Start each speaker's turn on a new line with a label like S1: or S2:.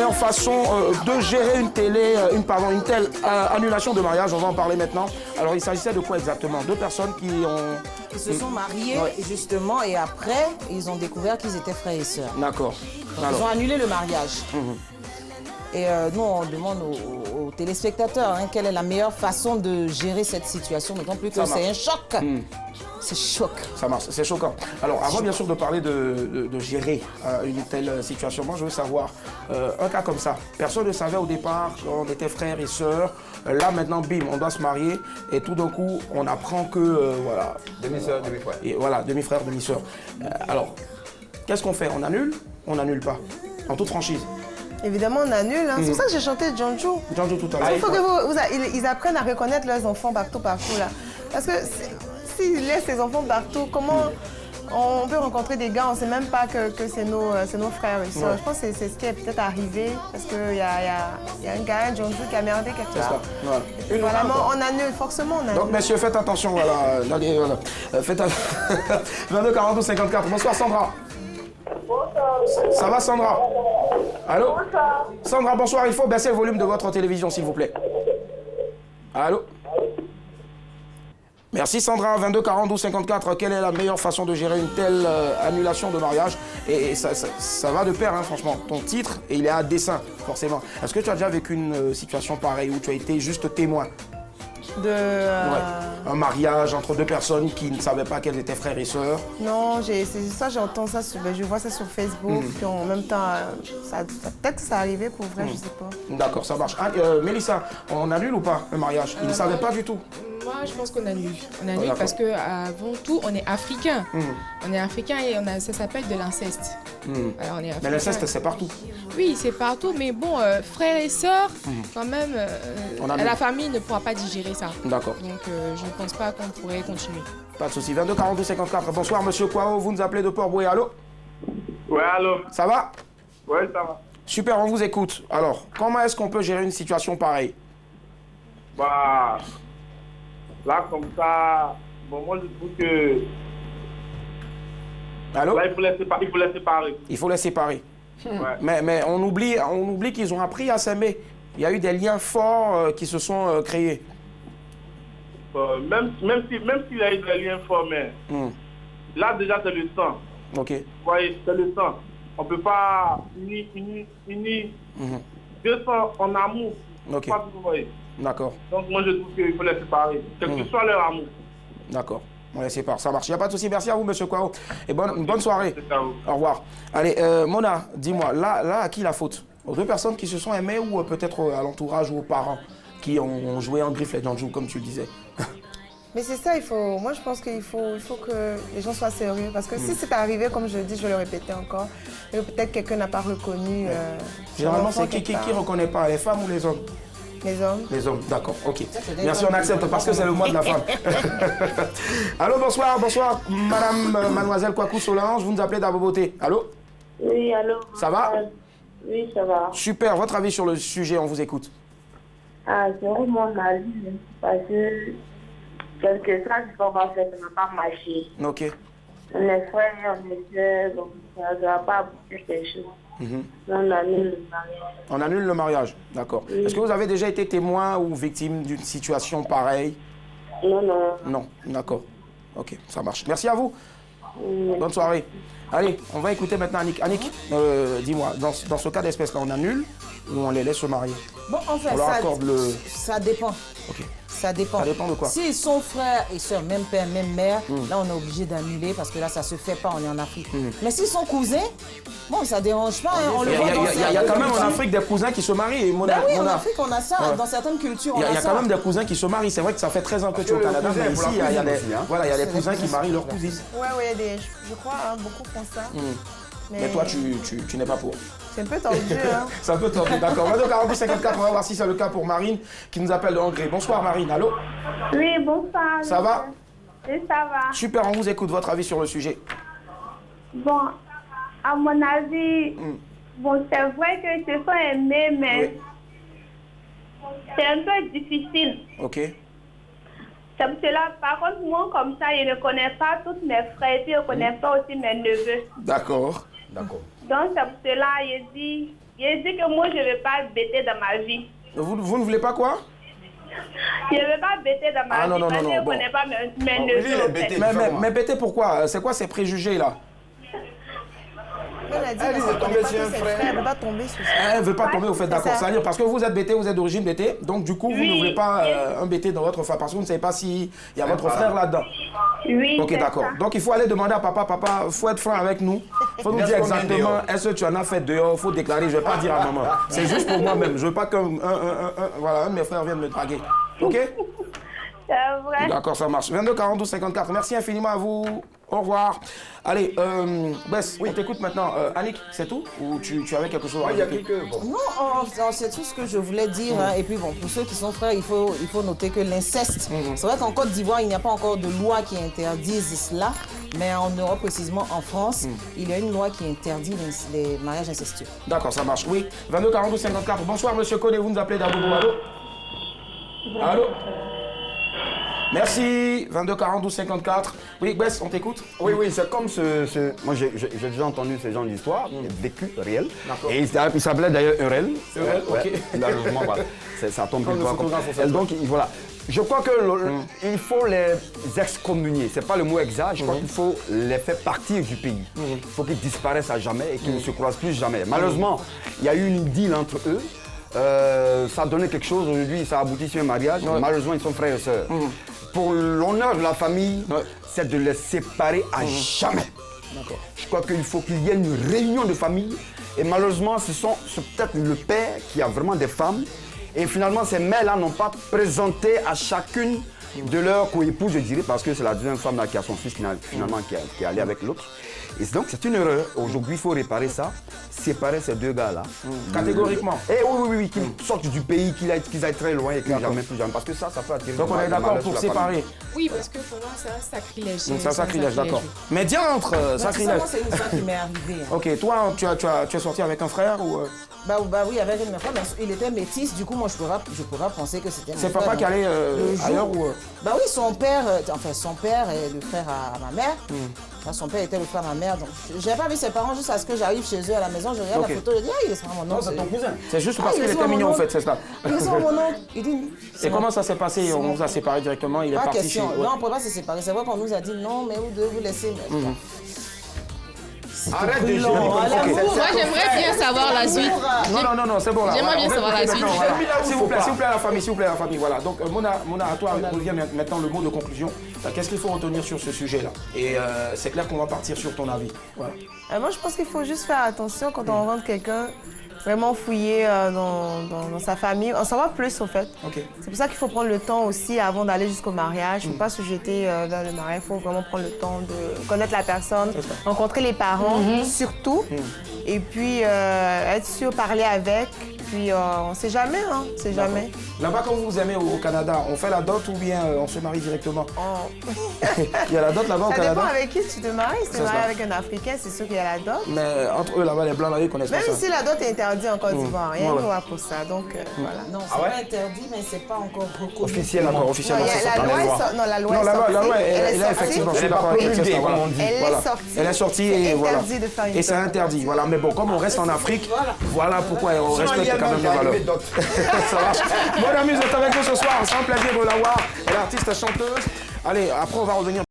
S1: meilleure façon de gérer une telle annulation de mariage? On va en parler maintenant. Alors, il s'agissait de quoi exactement? Deux personnes
S2: qui se sont mariés, justement, et après, ils ont découvert qu'ils étaient frères et sœurs.
S1: D'accord.
S2: Ils ont annulé le mariage. Et nous, on demande aux téléspectateurs quelle est la meilleure façon de gérer cette situation, d'autant plus que c'est un choc. C'est choc. Ça marche, c'est choquant. Alors, avant bien sûr de parler de gérer une telle situation, moi je veux savoir, un cas comme ça, personne ne savait au départ qu'on était frères et sœurs. Là maintenant, bim, on doit se marier et tout d'un coup, on apprend que, voilà.
S3: Demi-sœur, demi-frère.
S1: Voilà, demi-frère, demi-sœur. Alors, qu'est-ce qu'on fait? On annule? On n'annule pas? En toute franchise.
S4: Évidemment, on annule. C'est pour ça que j'ai chanté Django.
S1: Django tout à l'heure.
S4: Il faut que ils apprennent à reconnaître leurs enfants partout là. Parce que s'ils laissent les enfants partout, comment on peut rencontrer des gars, on ne sait même pas que c'est nos frères et sœurs. Je pense que c'est ce qui est peut-être arrivé, parce qu'il y a un gars, un Django, qui a merdé quelque part. C'est ça. Voilà, on annule, forcément on annule.
S1: Donc, messieurs, faites attention, voilà. Allez, voilà. Faites 22 42 54. Bonsoir, Sandra. Bonsoir. Ça va, Sandra? Allô? Bonsoir. Sandra, bonsoir. Il faut baisser le volume de votre télévision, s'il vous plaît. Allô? Merci, Sandra. 22 42 54. Quelle est la meilleure façon de gérer une telle annulation de mariage? Et ça va de pair, franchement. Ton titre, et il est à dessein, forcément. Est-ce que tu as déjà vécu une situation pareille où tu as été juste témoin? Un mariage entre deux personnes qui ne savaient pas qu'elles étaient frères et sœurs. Non, j'entends ça, je vois ça sur Facebook, puis en même temps, peut-être que ça arrivait pour vrai, je sais pas. D'accord, ça marche. Mélissa, on annule ou pas le mariage? Ils ne savaient pas du tout.
S5: Moi, je pense qu'on annule. On annule parce qu'avant tout, on est africain. On est africain et ça s'appelle de l'inceste.
S1: Mais l'inceste, c'est partout.
S5: Oui, c'est partout, mais bon, frères et sœurs, quand même, la famille ne pourra pas digérer ça.
S1: D'accord.
S5: Donc, je ne pense pas qu'on pourrait continuer.
S1: Pas de souci. 22 42 54. Bonsoir, monsieur Kwao. Vous nous appelez de Port-Boué. Allô?
S6: Ouais, allô?
S1: Ça va?
S6: Ouais, ça va.
S1: Super, on vous écoute. Alors, comment est-ce qu'on peut gérer une situation pareille?
S6: Bah, là, comme ça, bon, moi, je trouve que...
S1: Allô?
S6: Là, il faut les séparer.
S1: Il faut les séparer.
S6: Ouais.
S1: Mais on oublie qu'ils ont appris à s'aimer. Il y a eu des liens forts qui se sont créés.
S6: Même s'il y a eu des liens forts, mais là, déjà, c'est le sang.
S1: Ok.
S6: Vous voyez, c'est le sang. On ne peut pas unir deux sangs en amour.
S1: Ok.
S6: Pas, vous voyez.
S1: D'accord.
S6: Donc, moi, je trouve qu'il faut les séparer. Quel que soit leur amour. D'accord.
S1: On les sépare, ça marche. Il n'y a pas de souci. Merci à vous, monsieur Kwao. Et bonne soirée. Au revoir. Allez, Mona, dis-moi, là, à qui la faute? Aux deux personnes qui se sont aimées ou peut-être à l'entourage ou aux parents qui ont joué en griffe les Django, comme tu le disais?
S4: Mais c'est ça, moi je pense qu'il faut que les gens soient sérieux. Parce que si c'est arrivé, comme je le dis, je vais le répéter encore, et peut-être quelqu'un n'a pas reconnu.
S1: Généralement, c'est qui ne reconnaît pas, les femmes ou les hommes?
S4: Les hommes.
S1: Les hommes, d'accord, ok. Merci, on accepte parce que c'est le mois de la femme. Allô, bonsoir, madame, mademoiselle Kwaku Solange, vous nous appelez d'Aboboté. Allô?
S7: Oui, allô.
S1: Ça va?
S7: Oui, ça va.
S1: Super, votre avis sur le sujet, on vous écoute.
S7: Ah, c'est vraiment mon avis, parce que quelque chose qu'on va faire, ça ne va pas marcher.
S1: Ok.
S7: On est frères, on est sœurs, donc ça ne va pas aboutir quelque chose. On annule le mariage.
S1: On annule le mariage, d'accord.
S7: Oui.
S1: Est-ce que vous avez déjà été témoin ou victime d'une situation pareille?
S7: Non, non.
S1: Non, d'accord. Ok, ça marche. Merci à vous. Bonne soirée. Allez, on va écouter maintenant Annick. Annick, dis-moi, dans ce cas d'espèce-là, on annule ou on les laisse se marier?
S2: Bon, en fait,
S1: on leur accorde
S2: ça dépend.
S1: Ok.
S2: Ça dépend.
S1: Ça dépend de quoi?
S2: S'ils sont frères et sœurs, même père, même mère, là, on est obligé d'annuler parce que là, ça se fait pas, on est en Afrique. Mais s'ils sont cousins, bon, ça dérange pas. On le voit dans
S1: Il y a quand même en Afrique des cousins qui se marient.
S2: Ben oui, en Afrique, on a ça. Dans certaines cultures, on a ça.
S1: Il y a quand même des cousins qui se marient. C'est vrai que ça fait 13 ans que tu es au Canada, mais ici, il y a des cousins qui marient leurs cousines.
S4: Ouais, je crois, beaucoup font ça.
S1: Mais toi, tu n'es pas pour.
S4: C'est un peu tendu, hein.
S1: C'est un peu tendu, d'accord. 22 42 54, on va voir si c'est le cas pour Marine qui nous appelle de Hongrie. Bonsoir Marine, allô?
S7: Oui, bonsoir.
S1: Ça va?
S7: Oui, ça va.
S1: Super, on vous écoute, votre avis sur le sujet.
S7: Bon, à mon avis, bon, c'est vrai que se sont aimés, mais c'est un peu difficile.
S1: Ok.
S7: C'est pour cela, par contre, moi, comme ça, je ne connais pas tous mes frères et puis je ne connais pas aussi mes neveux.
S1: D'accord.
S7: Donc, c'est pour cela, je dis, J'ai dit que moi, je ne veux pas bêter dans ma vie.
S1: Vous ne voulez pas quoi?
S7: Je ne veux pas bêter dans ma vie.
S1: Non,
S7: parce que je ne connais pas mes neveux.
S1: Mais bêter pourquoi? C'est quoi ces préjugés là?
S4: Elle veut tomber sur un frère. Elle ne veut pas tomber sur ça.
S1: Elle ne veut pas tomber au fait, d'accord. C'est-à-dire parce que vous êtes bêté, vous êtes d'origine bêté, donc du coup vous ne voulez pas un bêté dans votre frère parce que vous ne savez pas s'il y a votre frère là-dedans.
S7: Oui.
S1: Ok, d'accord. Donc il faut aller demander à papa, il faut être franc avec nous. Il faut nous dire exactement, est-ce que tu en as fait dehors, il faut déclarer, je ne vais pas dire à maman. C'est juste pour moi-même, je ne veux pas qu'un de mes frères vienne me draguer. Ok?
S7: C'est vrai.
S1: D'accord, ça marche. 22 42 54. Merci infiniment à vous. Au revoir. Allez, Bess, on t'écoute maintenant. Annick, c'est tout? Ou tu avais quelque chose à
S2: dire? Non, c'est tout ce que je voulais dire. Hein. Et puis bon, pour ceux qui sont frères, il faut noter que l'inceste, c'est vrai qu'en Côte d'Ivoire, il n'y a pas encore de loi qui interdise cela. Mais en Europe, précisément en France, il y a une loi qui interdit les mariages incestueux.
S1: D'accord, ça marche. Oui. 22 42 54. Bonsoir, monsieur Koné, vous nous appelez d'Abobo. Allô? Allô? Merci, 22 42 54. Oui, Bess, on t'écoute?
S3: Oui, c'est comme moi, j'ai déjà entendu ce genre d'histoire, vécu, réel. Et il s'appelait d'ailleurs Urel.
S1: Urel, ok.
S3: Malheureusement, voilà. Ça tombe une fois comme ça. Donc, voilà. Je crois qu'il faut les excommunier. Ce n'est pas le mot exact. Je crois qu'il faut les faire partir du pays. Il faut qu'ils disparaissent à jamais et qu'ils ne se croisent plus jamais. Malheureusement, il y a eu une deal entre eux. Ça a donné quelque chose. Aujourd'hui, ça a abouti sur un mariage. Malheureusement, ils sont frères et sœurs. Pour l'honneur de la famille, c'est de les séparer à jamais. Je crois qu'il faut qu'il y ait une réunion de famille. Et malheureusement, c'est peut-être le père qui a vraiment des femmes. Et finalement, ces mères-là n'ont pas présenté à chacune de leurs coépouses, je dirais, parce que c'est la deuxième femme là, qui a son fils finalement qui est allé avec l'autre. Et donc c'est une erreur. Aujourd'hui, il faut réparer ça, séparer ces deux gars-là.
S1: Catégoriquement.
S3: Et oui, qu'ils sortent du pays, qu'ils aillent très loin et qu'ils jamais plus jamais. Parce que ça peut attirer.
S1: Donc on est d'accord pour séparer.
S5: Oui, parce que pour moi, c'est un sacrilège.
S1: C'est un sacrilège, d'accord. Mais diantre, sacrilège.
S2: C'est une histoire qui m'est arrivée.
S1: Ok, toi, tu es sorti avec un frère ou
S2: Bah oui, avec une frère, mais il était métis, du coup moi je pourrais penser que c'était mon frère.
S1: C'est papa qui allait ailleurs ou
S2: Bah oui, son père est le frère à ma mère. Son père était le frère à ma mère, donc j'ai pas vu ses parents jusqu'à ce que j'arrive chez eux à la maison, je regarde la photo, je dis il est sur mon oncle.
S1: C'est ton cousin. C'est juste parce qu'il était mignon en fait, c'est ça.
S2: Il est sur mon oncle. Il dit.
S1: Et comment ça s'est passé? On vous a séparés directement, il est parti chez.
S2: Non, on ne peut pas se séparer. C'est vrai qu'on nous a dit non, mais vous devez vous laisser.
S3: Arrête de jouer.
S5: Moi, j'aimerais bien savoir la suite.
S1: Non, c'est bon là.
S5: J'aimerais bien savoir la suite.
S1: S'il vous plaît, à la famille, voilà. Donc, Mona, à toi, revient maintenant le mot de conclusion. Qu'est-ce qu'il faut retenir sur ce sujet-là? Et c'est clair qu'on va partir sur ton avis. Voilà.
S4: Moi, je pense qu'il faut juste faire attention quand on rencontre quelqu'un, vraiment fouiller dans sa famille, en savoir plus, au fait. C'est pour ça qu'il faut prendre le temps aussi avant d'aller jusqu'au mariage. Il ne faut pas se jeter dans le mariage, il faut vraiment prendre le temps de connaître la personne, rencontrer les parents, surtout. Et puis, être sûr, parler avec. Puis, on ne sait jamais, hein, on sait jamais.
S1: Là-bas, quand vous vous aimez au Canada, on fait la dot ou bien on se marie directement? Il y a la dot là-bas au Canada?
S4: Ça dépend avec qui tu te maries. Si tu te maries avec un Africain, c'est sûr qu'il y a la dot.
S1: Mais entre eux, là-bas, les Blancs, là, ils connaissent pas ça.
S4: Même si la dot est interdite en Côte d'Ivoire, rien ne va pour ça. Donc, voilà.
S2: Non, c'est pas interdit, mais c'est pas encore reconnu.
S1: Officiellement, officiellement.
S4: La loi est
S1: effectivement, je suis d'accord avec ça. Elle est sortie et voilà. Et c'est interdit. Voilà. Mais bon, comme on reste en Afrique, voilà pourquoi on respecte quand même les valeurs. Ça marche. Bonne amuse est avec nous ce soir. C'est un plaisir de la voir. Elle est artiste chanteuse. Allez, après on va revenir.